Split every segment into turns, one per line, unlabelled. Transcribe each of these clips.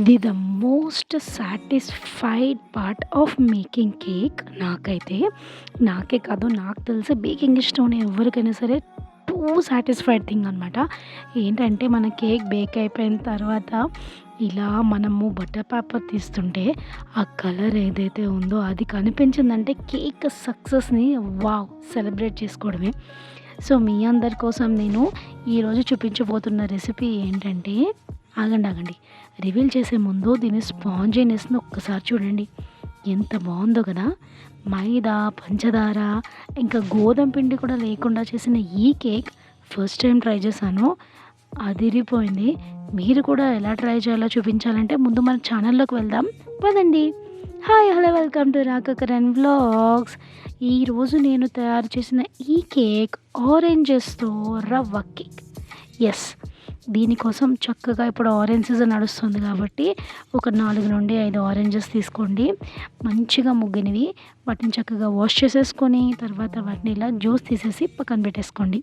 ఇది the most satisfied part of making cake. నాకే కాదు, నాకు తెలిసి బేకింగ్ ఇష్టం ఉన్న ఎవరికైనా సరే టూ సాటిస్ఫైడ్ థింగ్ అనమాట. ఏంటంటే మన కేక్ బేక్ అయిపోయిన తర్వాత ఇలా మనము బటర్ పేపర్ తీస్తుంటే ఆ కలర్ ఏదైతే ఉందో అది కనిపించిందంటే కేక్ సక్సెస్ని వావ్ సెలబ్రేట్ చేసుకోవడమే. సో మీ అందరి కోసం నేను ఈరోజు చూపించబోతున్న రెసిపీ ఏంటంటే, ఆగండి రివీల్ చేసే ముందు దీని స్పాంజీనెస్ని ఒక్కసారి చూడండి, ఎంత బాగుందో కదా. మైదా, పంచదార, ఇంకా గోధుమ పిండి కూడా లేకుండా చేసిన ఈ కేక్ ఫస్ట్ టైం ట్రై చేశాను, అదిరిపోయింది. మీరు కూడా ఎలా ట్రై చేయాలో చూపించాలంటే ముందు మన ఛానల్లోకి వెళ్దాం పదండి. హాయ్ హలో, వెల్కమ్ టు రాకకరణ్ వ్లాగ్స్. ఈరోజు నేను తయారు చేసిన ఈ కేక్ ఆరెంజెస్తో రవ్వ కేక్. ఎస్, దీనికోసం చక్కగా ఇప్పుడు ఆరెంజ్ సీజన్ నడుస్తుంది కాబట్టి ఒక 4 నుండి 5 ఆరెంజెస్ తీసుకోండి, మంచిగా ముగ్గినవి. వాటిని చక్కగా వాష్ చేసేసుకొని తర్వాత వాటిని ఇలా జ్యూస్ తీసేసి పక్కన పెట్టేసుకోండి.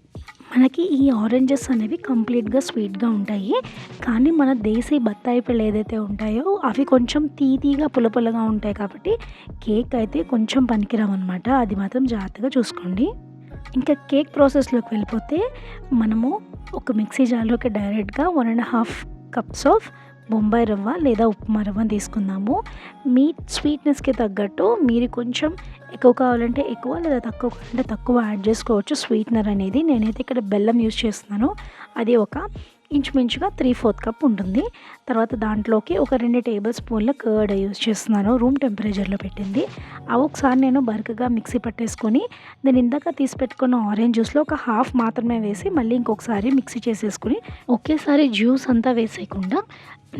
మనకి ఈ ఆరెంజెస్ అనేవి కంప్లీట్గా స్వీట్గా ఉంటాయి, కానీ మన దేశీ బత్తాయి పళ్ళు ఏదైతే ఉంటాయో అవి కొంచెం తీగా పుల్లగా ఉంటాయి కాబట్టి కేక్ అయితే కొంచెం పనికిరామన్నమాట. అది మాత్రం జాగ్రత్తగా చూసుకోండి. ఇంకా కేక్ ప్రాసెస్లోకి వెళ్ళిపోతే మనము ఒక మిక్సీ జార్లోకి డైరెక్ట్గా 1.5 కప్స్ ఆఫ్ బొంబాయి రవ్వ లేదా ఉప్మా రవ్వని తీసుకుందాము. మీ స్వీట్నెస్కి తగ్గట్టు మీరు కొంచెం ఎక్కువ కావాలంటే ఎక్కువ, లేదా తక్కువ కావాలంటే తక్కువ యాడ్ చేసుకోవచ్చు స్వీట్నర్ అనేది. నేనైతే ఇక్కడ బెల్లం యూస్ చేస్తున్నాను, అది ఒక ఇంచుమించుగా 3/4 కప్ ఉంటుంది. తర్వాత దాంట్లోకి ఒక 2 టేబుల్ స్పూన్ల కర్డ్ యూస్ చేస్తున్నాను, రూమ్ టెంపరేచర్లో పెట్టింది. అవి ఒకసారి నేను బరకగా మిక్సీ పట్టేసుకొని నేను ఇందాక తీసి పెట్టుకున్న ఆరెంజ్ జ్యూస్లో ఒక హాఫ్ మాత్రమే వేసి మళ్ళీ ఇంకొకసారి మిక్సీ చేసేసుకుని ఒకేసారి జ్యూస్ అంతా వేసేయకుండా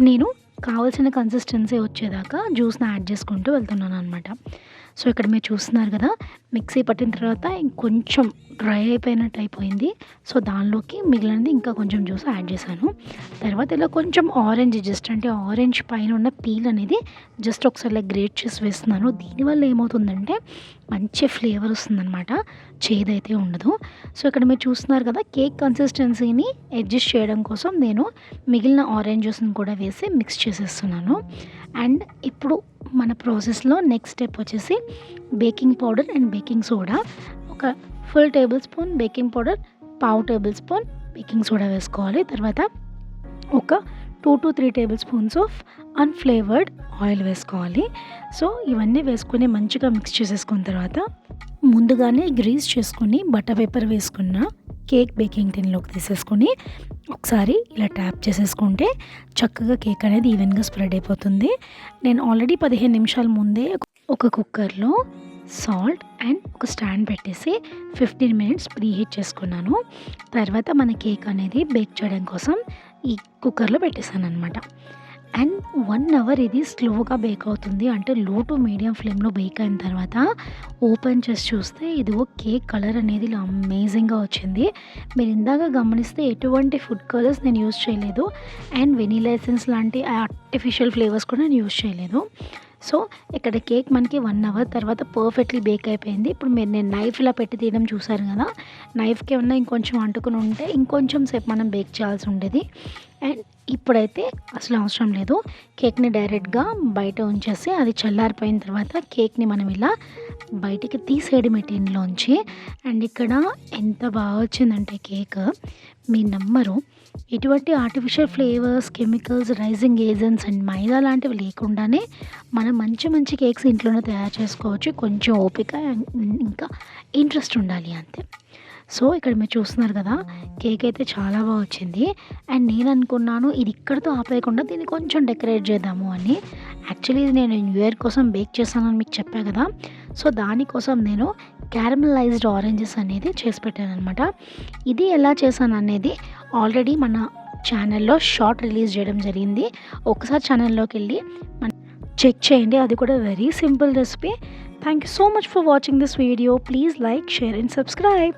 నేను కావాల్సిన కన్సిస్టెన్సీ వచ్చేదాకా జ్యూస్ని యాడ్ చేసుకుంటూ వెళ్తున్నాను అనమాట. సో ఇక్కడ మీరు చూస్తున్నారు కదా, మిక్సీ పట్టిన తర్వాత ఇంకొంచెం డ్రై అయిపోయినట్టు అయిపోయింది. సో దానిలోకి మిగిలినది ఇంకా కొంచెం జ్యూస్ యాడ్ చేశాను. తర్వాత ఇలా కొంచెం ఆరెంజ్, జస్ట్ అంటే ఆరెంజ్ పైన ఉన్న పీల్ అనేది జస్ట్ ఒకసారి గ్రేట్ చేసి వేస్తున్నాను. దీనివల్ల ఏమవుతుందంటే మంచి ఫ్లేవర్ వస్తుందన్నమాట, చేదైతే ఉండదు. సో ఇక్కడ మీరు చూస్తున్నారు కదా, కేక్ కన్సిస్టెన్సీని అడ్జస్ట్ చేయడం కోసం నేను మిగిలిన ఆరెంజ్ జ్యూస్ని కూడా వేసి మిక్స్ చేసేస్తున్నాను. అండ్ ఇప్పుడు మన ప్రాసెస్లో నెక్స్ట్ స్టెప్ వచ్చేసి baking powder and baking soda. ఒక full tablespoon baking powder, పావు టేబుల్ స్పూన్ బేకింగ్ సోడా వేసుకోవాలి. తర్వాత ఒక 2 to 3 tablespoons of unflavoured oil వేసుకోవాలి. సో ఇవన్నీ వేసుకొని మంచిగా మిక్స్ చేసేసుకున్న తర్వాత ముందుగానే గ్రీస్ చేసుకుని బటర్ పేపర్ వేసుకున్న కేక్ బేకింగ్ టిన్లోకి తీసేసుకొని ఒకసారి ఇలా ట్యాప్ చేసేసుకుంటే చక్కగా కేక్ అనేది ఈవెన్గా స్ప్రెడ్ అయిపోతుంది. నేను ఆల్రెడీ 15 నిమిషాల ముందే ఒక కుక్కర్లో సాల్ట్ అండ్ ఒక స్టాండ్ పెట్టేసి 15 మినిట్స్ ప్రీ హీట్ చేసుకున్నాను. తర్వాత మన కేక్ అనేది బేక్ చేయడం కోసం ఈ కుక్కర్లో పెట్టేశాను అనమాట. అండ్ 1 అవర్ ఇది స్లోగా బేక్ అవుతుంది, అంటే లో టు మీడియం ఫ్లేమ్లో బేక్ అయిన తర్వాత ఓపెన్ చేసి చూస్తే ఇదిగో కేక్ కలర్ అనేది ఇలా అమేజింగ్గా వచ్చింది. మీరు ఇందాక గమనిస్తే ఎటువంటి ఫుడ్ కలర్స్ నేను యూజ్ చేయలేదు, అండ్ వెనీలా ఎసెన్స్ లాంటి ఆర్టిఫిషియల్ ఫ్లేవర్స్ కూడా నేను యూజ్ చేయలేదు. సో ఇక్కడ కేక్ మనకి 1 అవర్ తర్వాత పర్ఫెక్ట్లీ బేక్ అయిపోయింది. ఇప్పుడు నేను నైఫ్ ఇలా పెట్టి తీయడం చూసారు కదా, నైఫ్కి ఏమన్నా ఇంకొంచెం అంటుకుని ఉంటే ఇంకొంచెం సేపు మనం బేక్ చేయాల్సి ఉండేది. అండ్ ఇప్పుడైతే అసలు అవసరం లేదు, కేక్ని డైరెక్ట్గా బయట ఉంచేసి అది చల్లారిపోయిన తర్వాత కేక్ని మనం ఇలా బయటికి తీసేయడం టిన్లోంచి. అండ్ ఇక్కడ ఎంత బాగా వచ్చిందంటే కేక్ మీ నమ్మరు, ఎటువంటి artificial flavours, chemicals, raising agents and maida లాంటివి లేకుండానే మనం మంచి కేక్స్ ఇంట్లోనే తయారు చేసుకోవచ్చు. కొంచెం ఓపిక ఇంకా ఇంట్రెస్ట్ ఉండాలి అంతే. సో ఇక్కడ మీరు చూస్తున్నారు కదా, కేక్ అయితే చాలా బాగా వచ్చింది. అండ్ నేను అనుకున్నాను ఇది ఇక్కడితో ఆపేయకుండా దీన్ని కొంచెం డెకరేట్ చేద్దాము అని. యాక్చువల్లీ ఇది నేను న్యూ ఇయర్ కోసం బేక్ చేశానని మీకు చెప్పా కదా, సో దానికోసం నేను క్యారమలైజ్డ్ ఆరెంజెస్ అనేది చేసి పెట్టాను అనమాట. ఇది ఎలా చేశాను అనేది ఆల్రెడీ మన ఛానల్లో షార్ట్ రిలీజ్ చేయడం జరిగింది, ఒకసారి ఛానల్లోకి వెళ్ళి చెక్ చేయండి. అది కూడా very simple recipe. Thank you so much for watching this video. Please like, share and subscribe.